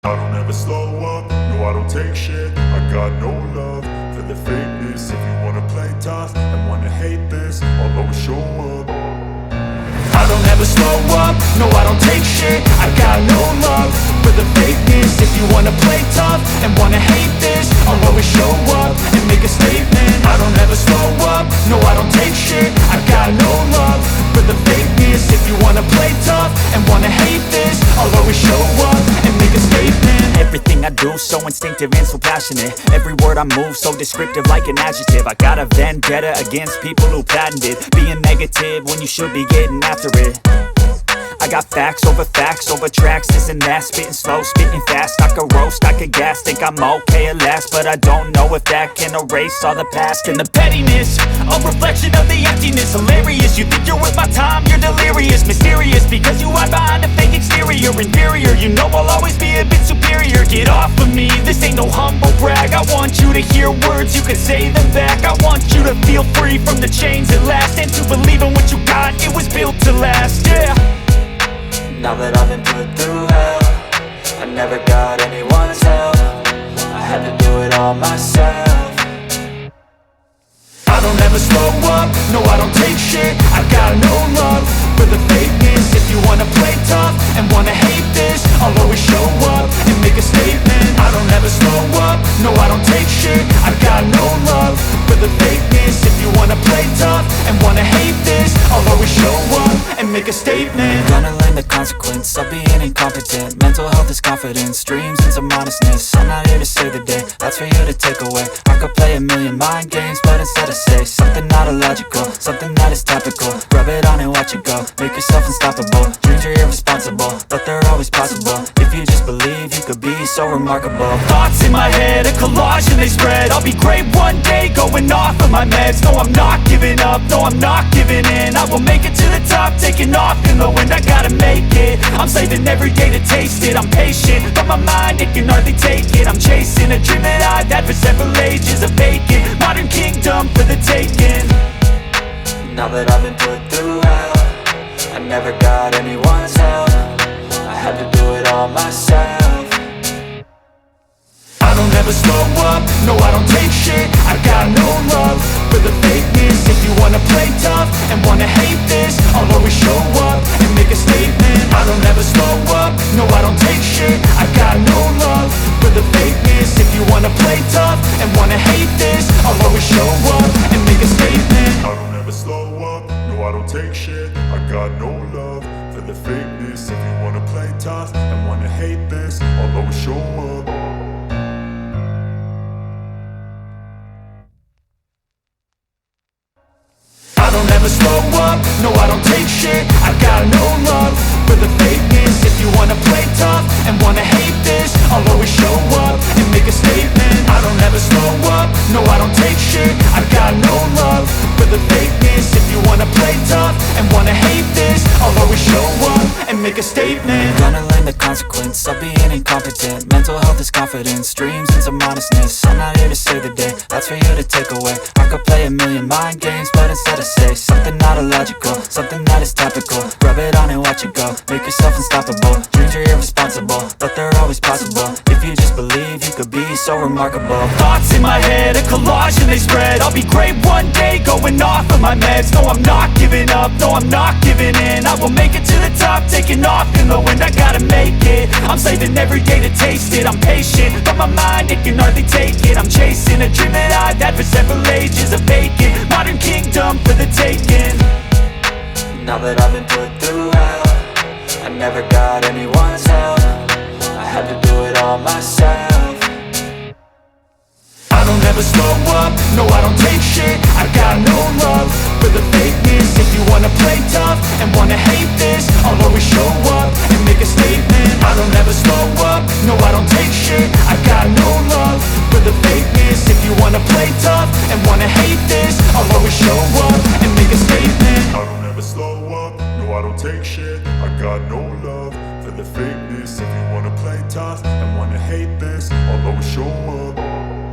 I don't ever slow up, no I don't take shit. I got no love for the fakeness. If you wanna play tough and wanna hate this, I'll always show up. I don't ever slow up, no I don't take shit. I got no love for the fakeness. If you wanna play tough and wanna hate this, I'll always show up and make a statement. I don't ever slow up, no I don't take shit. I got no love for the fakeness. If you wanna play tough and wanna hate this, I'll always show up and make a statement. Everything I do so instinctive and so passionate. Every word I move so descriptive like an adjective. I got a vendetta against people who patented being negative when you should be getting after it. I got facts over tracks, this and that. Spitting slow, spitting fast, I could roast, I could gas. Think I'm okay at last, but I don't know if that can erase all the past. And the pettiness, a reflection of the emptiness. Hilarious, you think you're worth my time, you're delirious. Mysterious, because you hide behind a fake exterior. Inferior, you know I'll always be a bit superior. Get off of me, this ain't no humble brag. I want you to hear words, you can say them back. I want you to feel free from the chains at last, and to believe in what you got, it was built to last, yeah. Now that I've been put through hell, I never got anyone's help. I had to do it all myself. I don't ever slow up, no I don't take shit. I got no love for the fakeness. If you wanna play tough and wanna hate this, I'll always show up and make a statement. I don't ever slow up, no I don't take shit. I got no love for the fakeness. If you wanna play tough and wanna hate this, I'll always show up and make a statement. Gonna learn the consequence of being incompetent. Mental health is confidence, dreams and some honestness. I'm not here to save the day, that's for you to take away. I could play a million mind games, but instead I say something not illogical, something that is topical. Rub it on and watch it go, make yourself unstoppable. Dreams are irresponsible, but they're always possible. If you just believe, you could be so remarkable. Thoughts in my head, a collage and they spread. I'll be great one day, going off of my meds. No, I'm not giving up, no, I'm not giving in. I will make it to the top, taking off in the wind. I gotta make it, I'm saving every day to taste it. I'm patient, but my mind, it can hardly take it. I'm chasing a dream that I've had for several ages. A vacant, modern kingdom for the taking. Now that I've been put through hell, I never got anyone's help. I had to do it all myself. I don't ever slow up, no I don't take shit. I got no love for the fakeness. If you wanna play tough and wanna hate this, I'll always show up and make a statement. I don't ever slow up, no I don't take shit. I got no love for the fakeness. If you wanna play tough and wanna hate this, I'll always show up and make a statement. I don't ever slow up, no I don't take shit. I got no love for the fakeness. If you wanna play tough and wanna hate this, I'll always show up. I don't ever slow up, no I don't take shit. I got no love for the fakeness. If you wanna play tough and wanna hate this, I'll always show up and make a statement. I don't ever slow up, no I don't take shit. I got no love for the fakeness. If you wanna play tough and wanna hate this, I'll always show up and make a statement. Gonna learn the consequence of being incompetent. Mental health is confidence, dreams and some honestness. I'm not here to save the day, that's for you to take away. I could play a million mind games, but instead I say something not illogical, something that is topical. Rub it on and watch it go, make yourself unstoppable. Dreams are irresponsible, but they're always possible. If you just believe, you could be so remarkable. Thoughts in my head, a collage and they spread. I'll be great one day, going off of my meds. No, I'm not giving up, no, I'm not giving in. I will make it to the top, taking off in the wind. I gotta make it, I'm saving every day to taste it. I'm patient, but my mind, it can hardly take it. I'm chasing a dream that I've had for several ages. A vacant, modern kingdom for the taking. Now that I've been put through hell, I never got anyone's help. I had to do it all myself. I don't ever slow up, no I don't take shit. I got no love for the fakeness. If you wanna play tough and wanna hate this, I'll always show up and make a statement. I don't ever slow up, no I don't take shit. I got no love for the fakeness. If you wanna play tough and wanna hate this, I'll always show up and make a statement. I don't ever slow up, no I don't take shit. I got no love for the fakeness. If you wanna play tough and wanna hate this, I'll always show up.